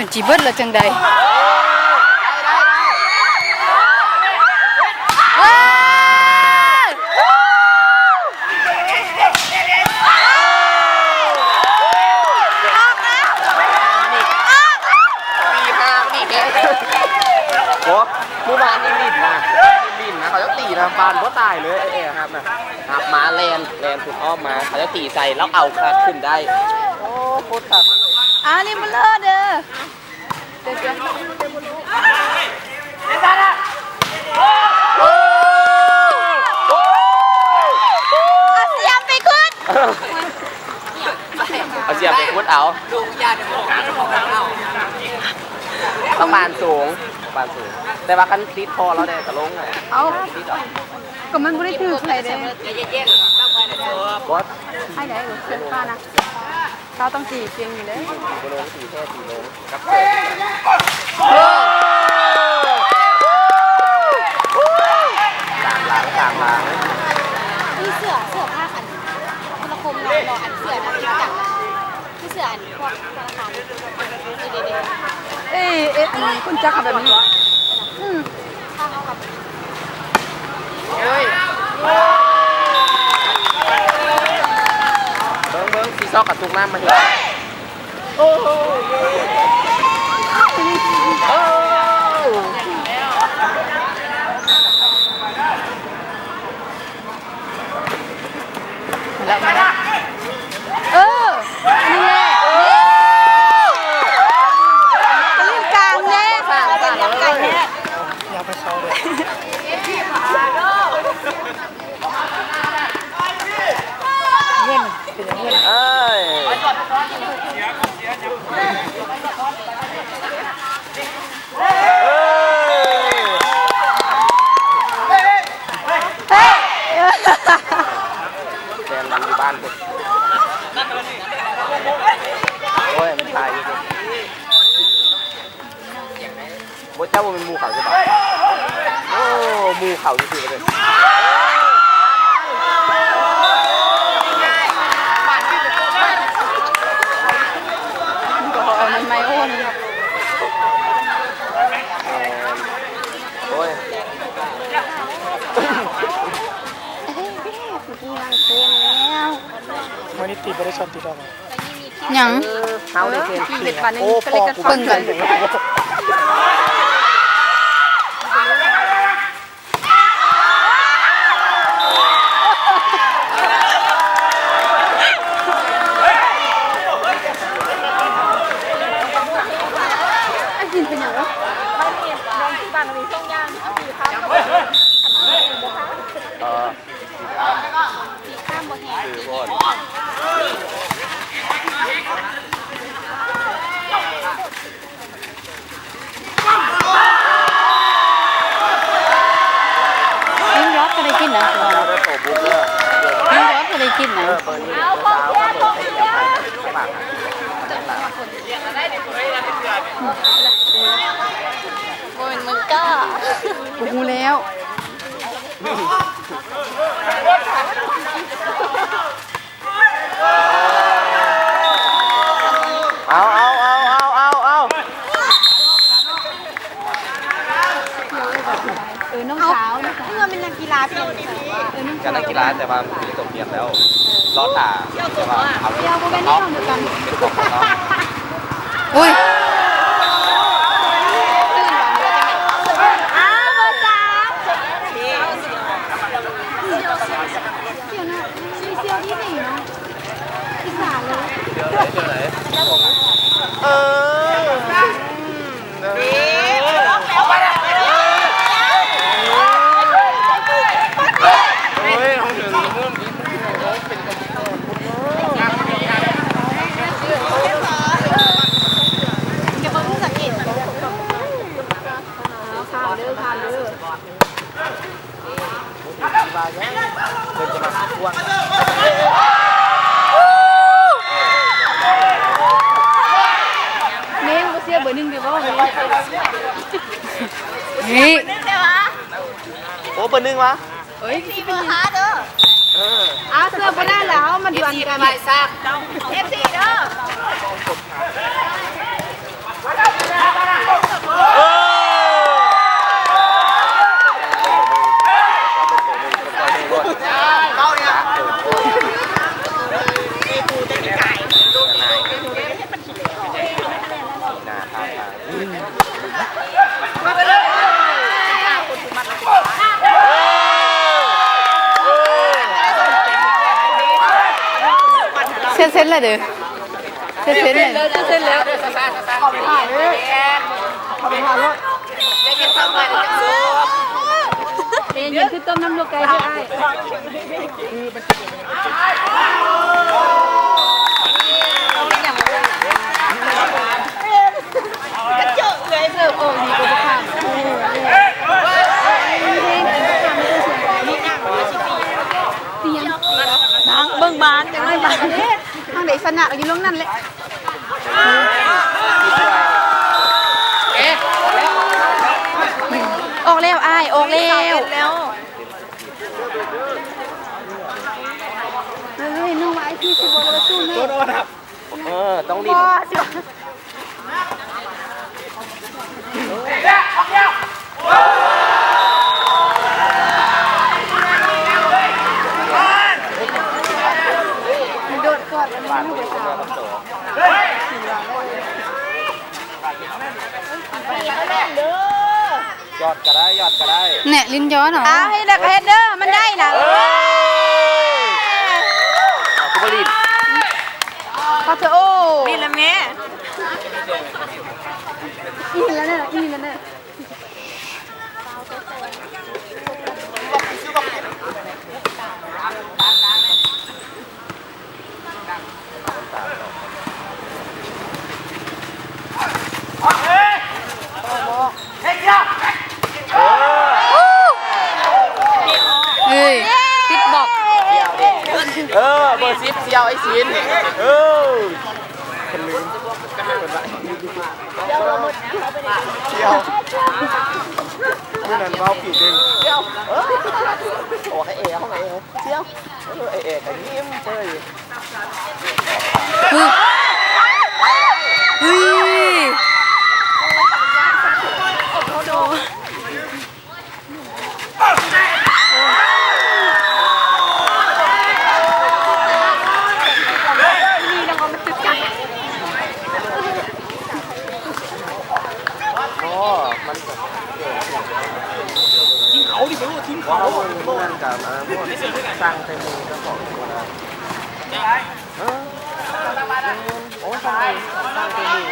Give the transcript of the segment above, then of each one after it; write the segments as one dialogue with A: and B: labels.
A: นจีเบิดละจังใด
B: ผู้บานนี่บินนะเขาจะตีนะบานก็ตายเลยไอ้ครับนะครับม้าแลนถูกอ้อมมาเขาจะตีใส่แล้วเอาขาขึ้นได้โอ้โคตรครับ
A: นี่มันเลิศเด้อเดี๋ยว
B: เอาเสียบไปคุดเอาต้องบานสูงแต่ว่าคันติดพอแล้วเนี่ยกระลงเลย
A: เอาก็มันไม่ได้ถือใครเลย
B: บอส
A: ให้ได้หรือเสื้อผ้านะเขาต้องตีเพียงอยู่เลย
B: กระลงตีแค่ตีลงครับสามหลัง
C: มีเสื้อผ้าอันคุณละคมงานรออันเสื้อนะจังมีเสื้ออันพวกธนาคาร
A: คุณจะขับแบบนี้
C: ข้าวเขากับ
B: เฮ้ยเบิ้งสีซอกกับตุกน้ำมาเถอะโอ้โห
A: แล้วมานี่แหละจะรีบกลางแน่ค่ะเป็นยังไงเนี่ย
B: อย่าไปเช้าเลยเงินเป็นเงินแฟนมันอยู่บ้านผมโอ้ยมันตายอยู่บดเจ้าเป็นมูเขาใช่ปะโอ้มูเขาจริงๆเลย
A: ก็มันไม่โอน
B: โอ้ย
D: มันนี่ตีบริษัทตีดอก
A: ยัง
B: เขาได้เพียง
A: ที่เด็ดบ้านนึงก็เลยกันฟังกันกินเป็นอย่างไร
C: บ้านมีช่องย่างมีข้าวมีข้ามบนแห่
A: ยิ้มยอดก็ได้กินนะยิ้มยอดก็ได้กินนะ
C: โอ้ยมันก็
A: กูแล้ว
B: เอา
A: น้องสาว
C: เพื่อเป็นนักกีฬาเป็น
B: การนักกีฬาแต่ว่ามีตกเกียรแล้วรอถ่าแต่ว่าเอาไป
A: เอาไปนี่เหมือนกัน
B: เป็นของเขา
A: อุ้ย
B: เดินจะมาพ่วง
A: นี่มันเสียเบอร์หนึ่งเดี๋ยวว่านี่
B: โอ้เบอร์หนึ่งวะ
A: เฮ้ย
C: เบอร์ห้าเด้อ
A: เสื้อไม่ได้แล้วมันดวลกัน
C: เอฟซีเด้อ
A: เส้นเลยเด้อเส้นเลยเส้นแล้วเย็นคือต้มน้ำลูกไก่ด้วยน้องเบิ่งบานยังไงบานทางไหนสนะอยู่ตรงนั้นเลยออกแล้วอ้ายออกแล้วเฮ้ยน้องว่าไอ้พี่สิบอกว่าสู้นี่
B: ต้องรีบ
A: โดดก่อนแล้วมันไม่ไปตาม
B: ยอดก็ได้ยอดก็ได้
A: เนี่ยลิ้นย้อนเหรออ้าวให้ดักเฮดเดอร์มันได้นะ
B: คุณบริน
A: พอเธอโอ้
C: นี่ละแม่
A: อีแล้วเนี่ยอีแล้วเนี่ยเฮ้ยปิดบอก
B: เบอร์10เซียวไอ้ศิลป์คนลืมเซียวเมื่อนั้นเบาผิดเองโอ้ให้เอ๋เข้าไหนเซียวเอ๋แต่ยิ้มเจ้ย
A: เฮ้ย
B: ทีมเขาดิไม่รู้ทีมเขาเมื่อนั้นกับพวกสร้างเต็มมือแล้วบอกโอ้สร้างเต็มมือ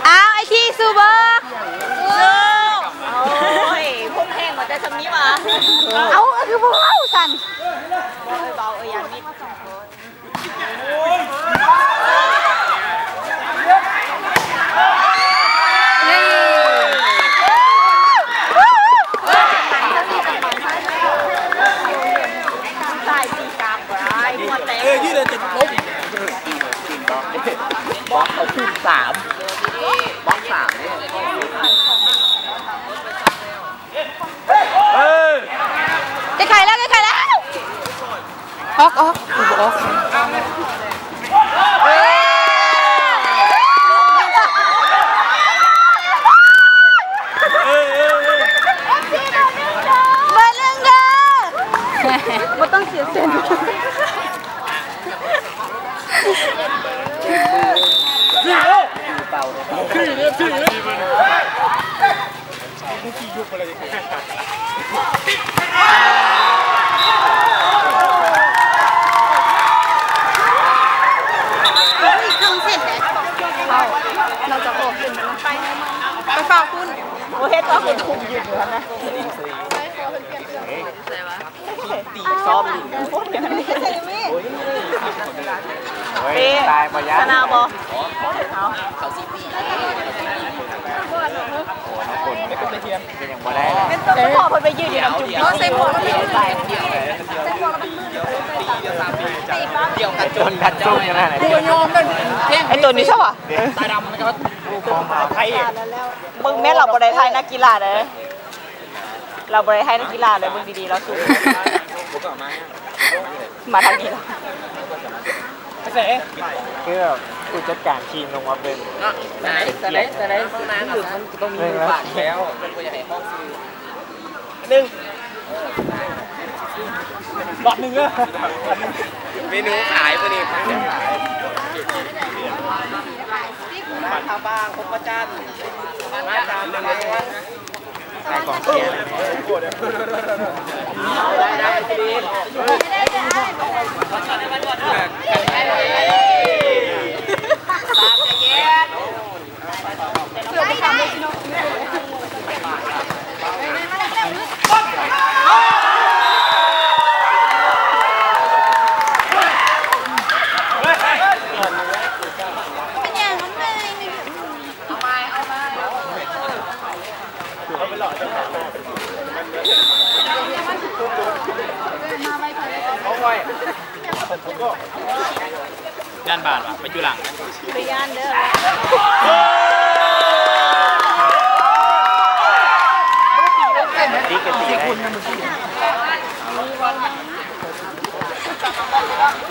A: อ้าวไอ้ที่ซูเบอร์
C: พวกแห้งมาแต่ทำนี้มา
A: เอาคือพวกเอาสั่น
C: เบาอย่างนี้ตายปีกามไปหัวแตก
B: ยืดเลยติดล้มบล็อกเขาขึ้น3บล็อก3เนี่ย
A: จะไข่แล้วจะไข่แล้วออกถูกออกมาเรื่องเด้อไม่ต้องเสียเซน
B: เป่า
A: เราจะออกขึ้นไปฝากคุณ
C: โอ้เฮ็ดว่าคุณคุมอยู่แล้วนะ
B: ตีซ้อมตายมายัน
C: ชนะบอ
B: เขาซีปีคนไม่เป็นเทียมเป็นอย่างบ่ได้
C: เป็นตัวพ่อคนไปยืนอยู่น้ำจุ่มใส่หมวกแล้วไม่ใส่เ
B: ดี่ยวกันจนกันจุ่มยังไง
C: ตัวยอมเป็นไอตัวนี้ใช่ป่ะ
B: ตาดำนะครับไทย
C: มึงแม่เราบริไทยนักกีฬาเลยเราบริไทยนักกีฬาเลยมึงดีๆเราสู้
A: มาทางนี้แล้ว
D: เสร็จคือแบบผู้จัดการทีมลงมาเป็น
B: ไหนแต่ไหนห้องน้ำมันต้องมีปากแล้วเป็นตัวใหญ่ห้องซื้อ
D: หนึ่งหลอดหนึ่งอะ
B: เมนูขายพอดีขายมาทางบ้างพบประจันมาจานหนึ่งเลย
D: ใส่กล่องเชียร์
B: ได้ดี
D: ย่านบานไปอยู่หลัง
A: ไปย่านเด้อ
D: ดีกันดีคน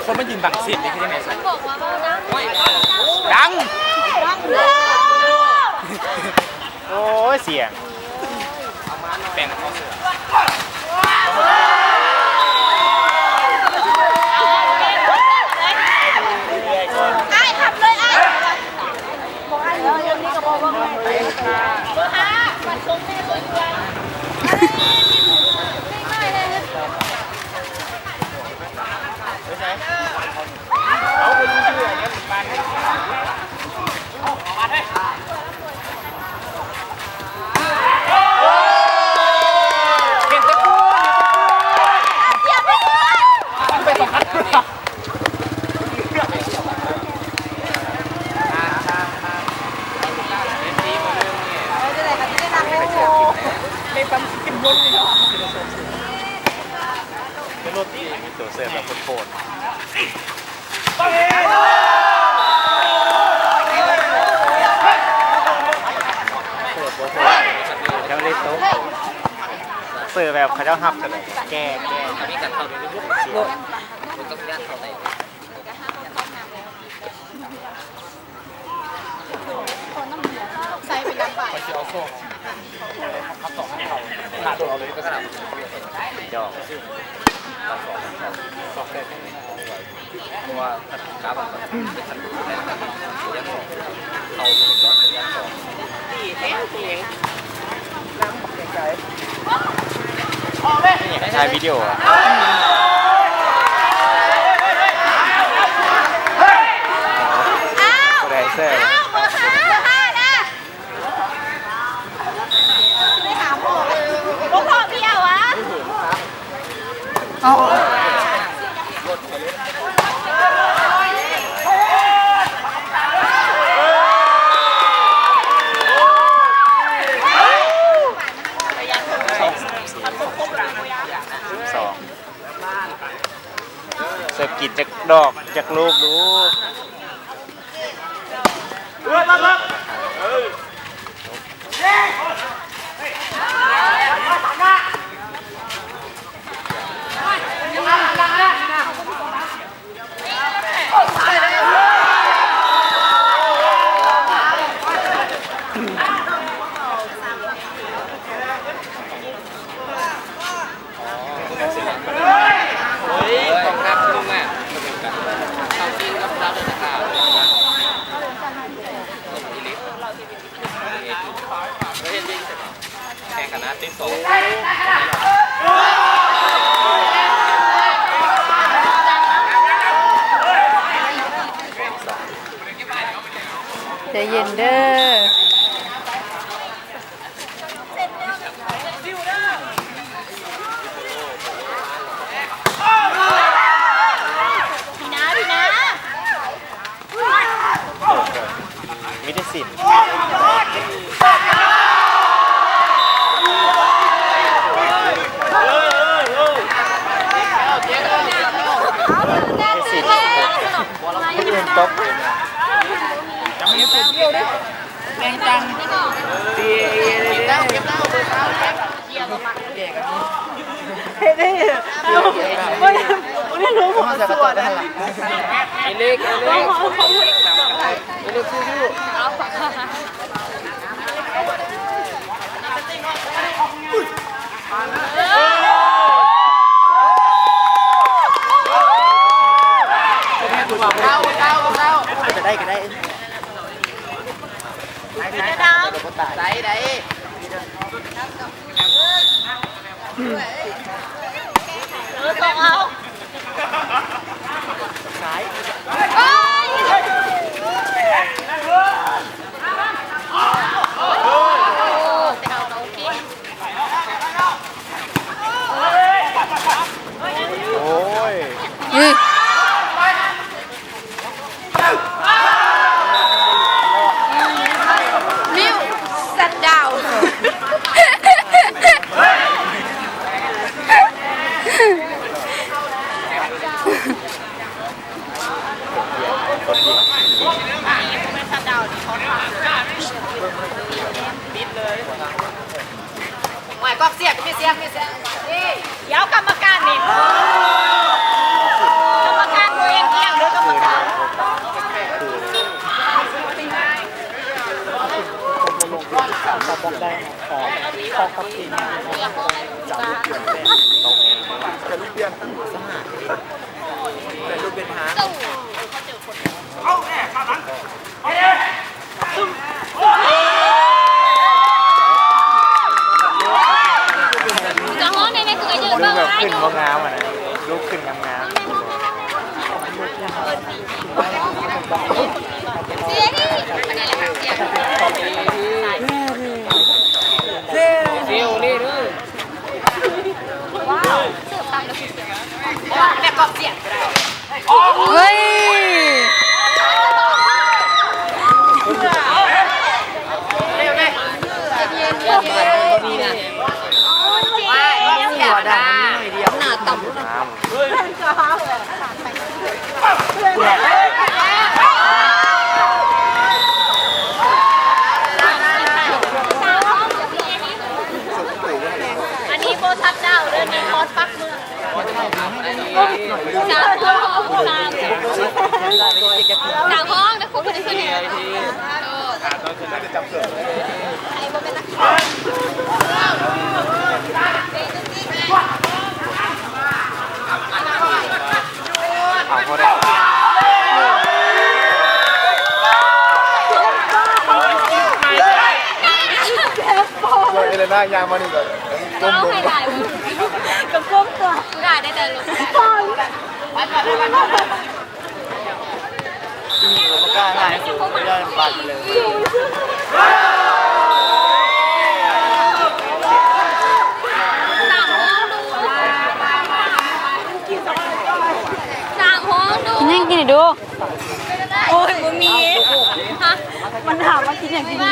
D: คนมายืนบังเสียงได้ที่ไหนสิ
C: บอกว่าดัง
D: ดัง
C: ดังเลย
D: โอ้ยเสียงแบ่งเขาเสือ
C: ไอ้ทำเลยไอ้บอกไอ้เลยยังนี่ก็บอกว่าไอ้ฮะมันชมแม่ตัวอยู่ไงไม่เลย
D: เอาไปยืนชื่ออย่างเงี้ยบ้านเห็นตะกู
C: เสียบไปเลย
D: ไปสองพัน ไม่ปั๊มกินบนเลยเนาะเป็นรถที่มีตัวเสิร์ฟแบบโคตรเขาเล่นโต๊ะเสิร์ฟแบบเขาเจ้าหับกันเลยแก้
B: มีกันเข้าด้วยมันต้องย่านเข้าได้
C: ใส่เป็นน้ำใบ
D: เขาจะเอาโซ่ขับต่อให้เขาหนาตัวเอาเลยก็สนับยอมสองเส้น
B: เพราะว่าถ้าขาแบบจะทันดูได้แบบยันสองเขายันสองตีแท้ตีเองน้ำไกล
D: ใช้วิดีโอแรงเซอร์
C: เบอร์ห้านะไม่ถามพ่อพ่อเบี้ยวะ
A: เอา
D: สองเสิร์ฟกินจากดอกจากลูกดู
B: ของน้ำลุงอ่ะเขาจริงกับเราเลยนะครับอีลิฟไม่เห็นจริงแข่งคณะติ๊กโซ่
A: ใจเย็นเด้อ
C: พี่นะพี่นะ
D: มิตรศิลป์คนอื่นตบจำไม่ได้เดียวดิแรงจังตีเก็บเต้าเก็บเต้าเกี่ยวกับมันเด็กกัน ไม่รู้ผมจะตัวได้ละเล็กจะได้ก็ได้ได้
C: ต้องเอา
D: สายโอ้ย
C: มิวสัตว์ดาวหมายก็เสียบไม่เสียบนี่เดี๋ยวกรรมการนี่กรรมการตัวเองเอียงหรือกรรมการ
D: บอกได้ขอครับทีนี้จะลูกเบี้ยสหายแต่ลูกเป็นหา
C: จะห้องในในตัวยืนบ้างไหม
D: ขึ้นงามอ่ะนะลูกขึ้นงาม
C: เสียดิอันนี้แหละเสียว้าวเสือตามแล้วเสียแบบกอบเสียงก็ได้
A: เฮ้ย
C: เร็วเลยนี่นะว้ายเสียงได้หน้าต่ำอันนี้โบทับดาวเรื่องนี้คอสปักเมืองสามห้องนะคุณผู้ชมเนี่ยใครบ่เป็นนักข่าว
D: เอาพอได้เลยหน้ายางมาหนึ่งแบบก้มลง
C: กับก้มตัวได้แต่ลง
D: ไม่กล้าง่ายสุดไม่ได้บาดเลย
A: กินให้กินดู
C: โอ้ยมันมีฮะ
A: มันถามว่ากินอย่างกินดู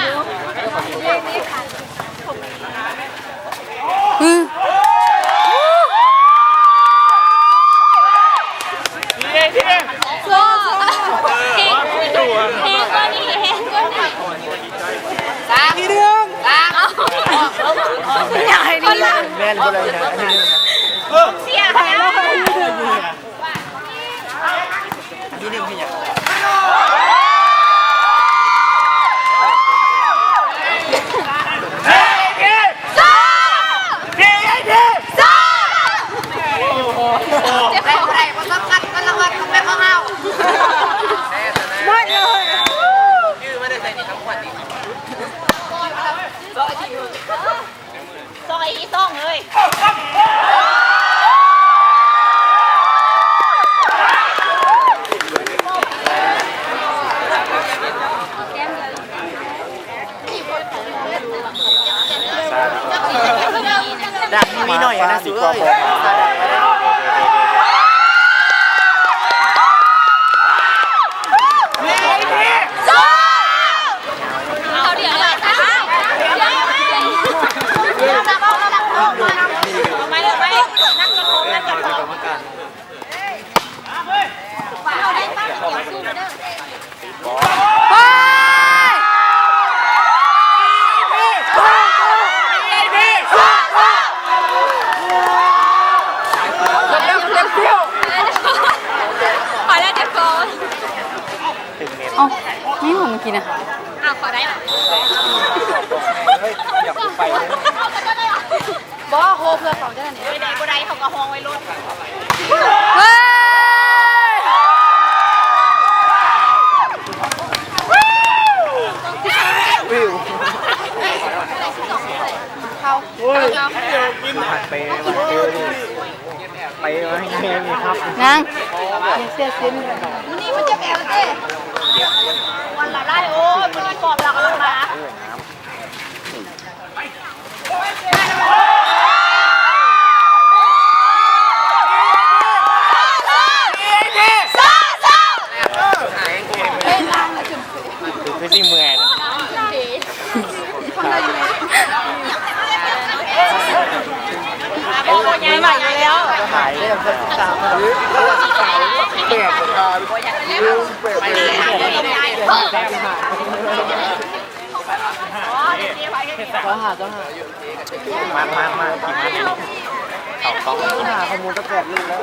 C: โซ่เฮงก็นี่เฮงก็นี่สามทีเดียวสามอยากให้ดี
D: แม่นก็เลยนะ
C: เสียแล้ว
D: นี่หนึ่งพี่เนี่ย
C: ซอยอีต้องเลย
D: ดักมีหน่อยนะสุดเลย
C: เขาเดี๋ยวอะไรนะไม่เลยไม่นั่งกระโปงนั่งกระโปงเราได้ตั้งเดี๋ยวสู้เด้อ
A: เอ้านี่ผมกินอ่ะ
C: อ้าวขอได้ไหม
D: อยากไปเลย
A: บ่โฮเพื่อเขาได้เนี่ย
C: ไม่ได้บ่ได้เขาก็ห้องไว้รถ
A: เฮ้ย
D: วิว
A: เขา
D: โอ้ยกินผัดเปย์มันเจอดิไปมาให้แม่มีครับ
A: นางยังเสียสิ้น
C: วันนี้มันจะแบบเต้วันละไล่โอ้ยมันนี่ปอบหลักลงมา
D: คือที่เมือง
C: โอ้ยใหม่แล้ว
D: ขายได้แบบสามหรือขายเปลี่ยนการลืมเปลี่ยน
C: ไปเลยแต้มหา
D: มากี่มาเขาหาข้อมูลตั้งแต่ลูกแล้ว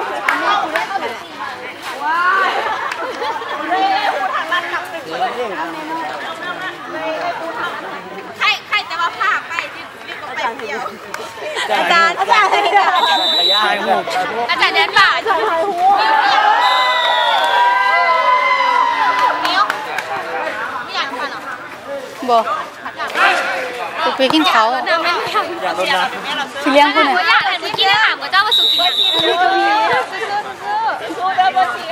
C: ใครจะมาพาไปรีบไปเดียว
D: อาจารย์ยายหู
C: อาจารย์เดินป่าชมไทยหูนิ้วไม่อยากทานหรอ
A: บ่กูไปกินเขา
C: น้ำไม่อยาก
D: อยากรดน้
A: ที่เลี้ยงกูเนี่ย
C: อยากเลยกินอาหารก็เจ้ามาสุกินนี่ก็มีสู้เดินบนสี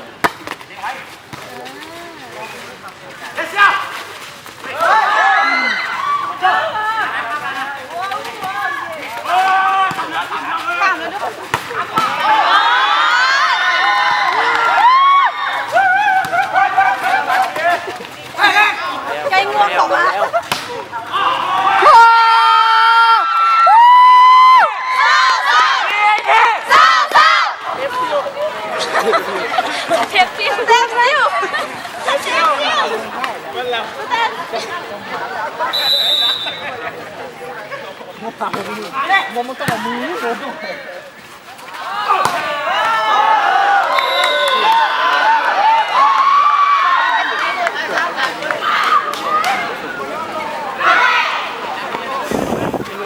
C: ไก่งวงของมาเทปฟิวเทปฟิวเทปฟิวมันแล้ว
D: มันต้องเอามือโดน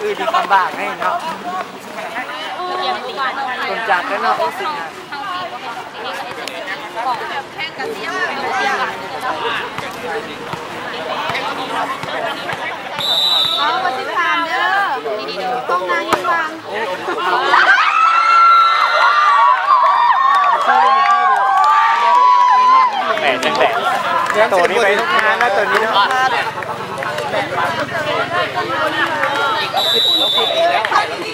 D: อื่นดีความบากแน่เนาะคนจากกันเนาะรู้สึกนะ
C: ของแบบแข่งกันเสียเอามาสิผ่านเด้อต้องนางยังวาง
D: แหมจังแหละตัวนี้ไปทุกงานแล้วตัวนี้เนาะเอาไปดูแล้วพี่คนไปทำเนี่ย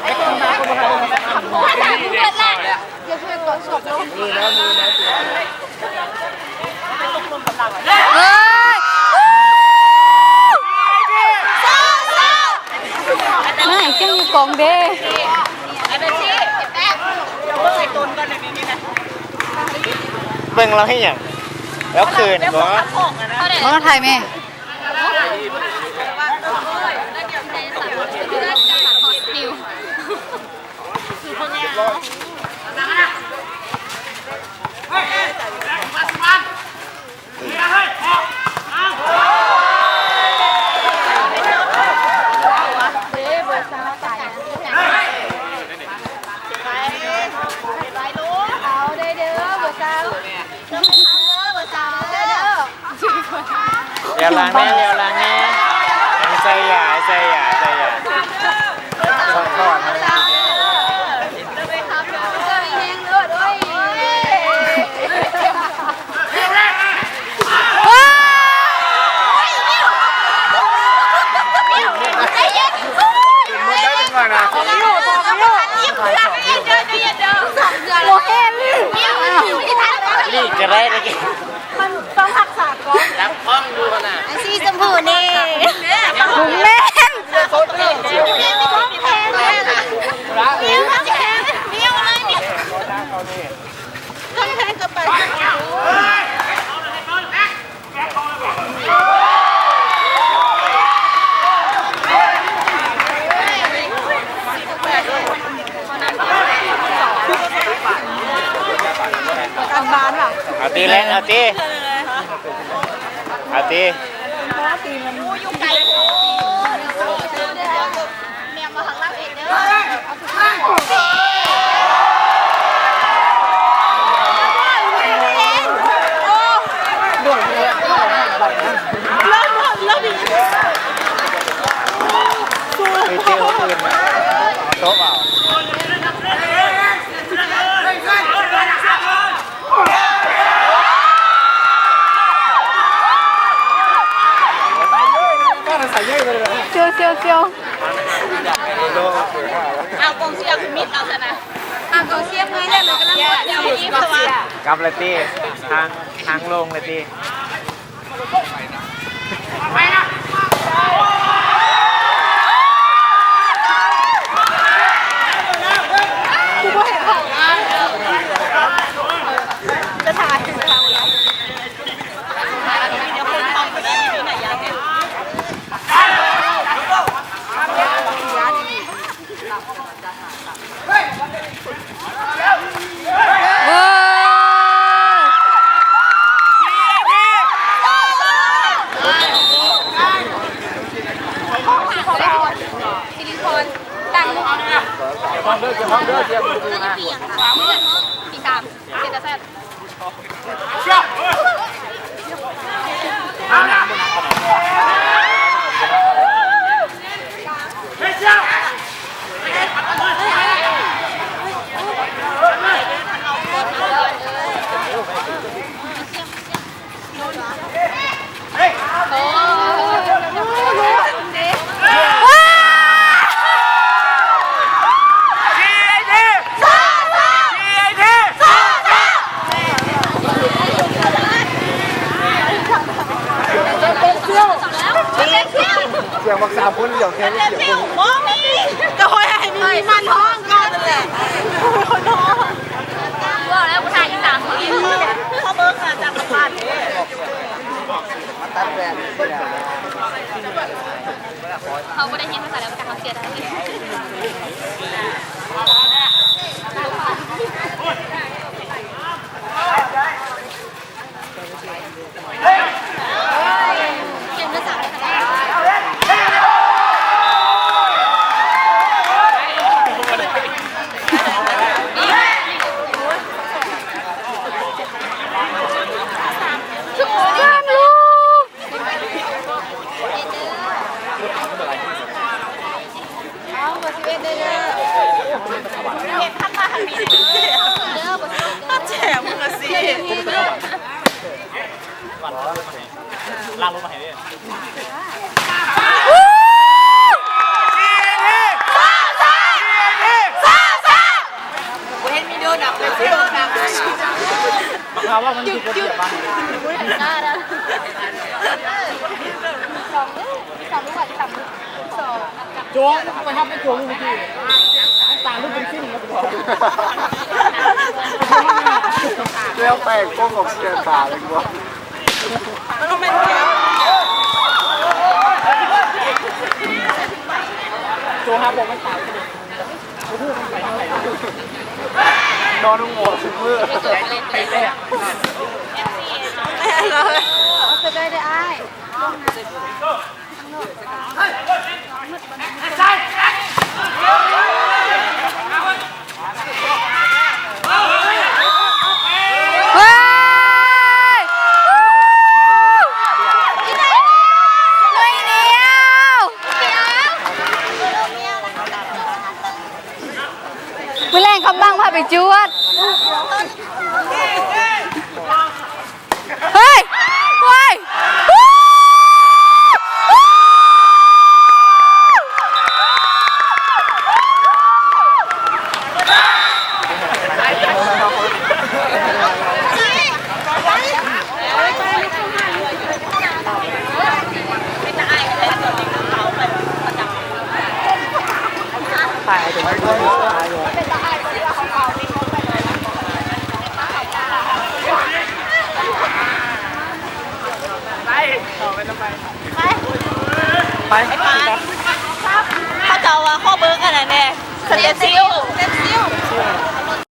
D: ไอ้คนมาคนมาทำ
C: อาจารย์เพื่อนแหละ
D: มือแล้วมือแล้วตัว
A: เฮ้ยไม่เจ้าอยู่กองเด้
C: ไอ้เบสซี่แป๊ะเดี๋ยวเมื่อไหร่ตุนกันในนี้นะ
D: เบิ่งเราให้อย่างแล้วคืนเหรอ
A: เขามาถ่ายแม่
D: เดี๋ยวล้างแน่เดี๋ยวล้างแน่ใจหยาใจหยาใจหยาทอดนะนี่จะได้ได้กี่
C: ต้องหักษาก่อน
B: รับห้องดูนะ
C: ไอซี่ชมพูนี่
A: ถุงแม่น
C: มีของแพงเลยมีของแพงมีอะไรเนี่ยต้องแพงกับไป
D: เอาตีเอาตี
C: อยู่ไกลโอ้เมียมาหักล่างเองเด้
D: ไปเจอคนอื่นมาโต๊ะเปล่า
A: เซียวเซียวเซียว
C: เอากองเชียร์มิดเอาชนะเอากองเชียร์ไม่ได้เลยก็แล้วเดี๋ยวยิ้มตัว
D: กลับเลยตีทางลงเลยตี
C: จะถ่ายเดี๋ยวคนทำไปได้ที่ไหนยังเนี่ย
A: เว้
C: ซิลิโคนดังลูกเอาเนี่ย
B: ห้องเด้อเสียบูนะ
C: ปีอย่างค่ะปีสามเจ็ดแซ่บ
B: เสียงบักสามคนเดี๋ยวแค่นี้เสียงคน
C: มองนี่จะคอยให้มีมันท้องก่อนนั่นแหละคนท้องว่าแล้วผู้ชายอีสานเขาเบิร์กมาจากบ้านนี่
B: ตัดแวนที่ไหน
C: เขาไม่ได้ยินภาษาแล้วแต่เขาเสียดายเก่งภาษาอะไร
D: ลากรถมาให้ด้วยบังคับว่ามันคือระเบียบบ้าง
C: หน้าแล้วสองลูกก่อนสองลูกสอง
D: โจ้ไปทำเป็นโจ้เมื่อกี้ตาลูกเป็นขึ้นแล้วบอก
B: เลี้ยวแปลกก้มกับเสียตาเลยกูว่า
D: โจ้ครับบอกมันตาย
B: นอนหัวถึงมือ
D: ไปแล้
A: จะได้ได้อ้าย เฮ้ยลุยเดียวมือแรงคำบ้างพาไปจวด เฮ้ยเฮ้ยไป
C: เขาจะเอาข้อเบิร์กอะไรแน่เซนซิล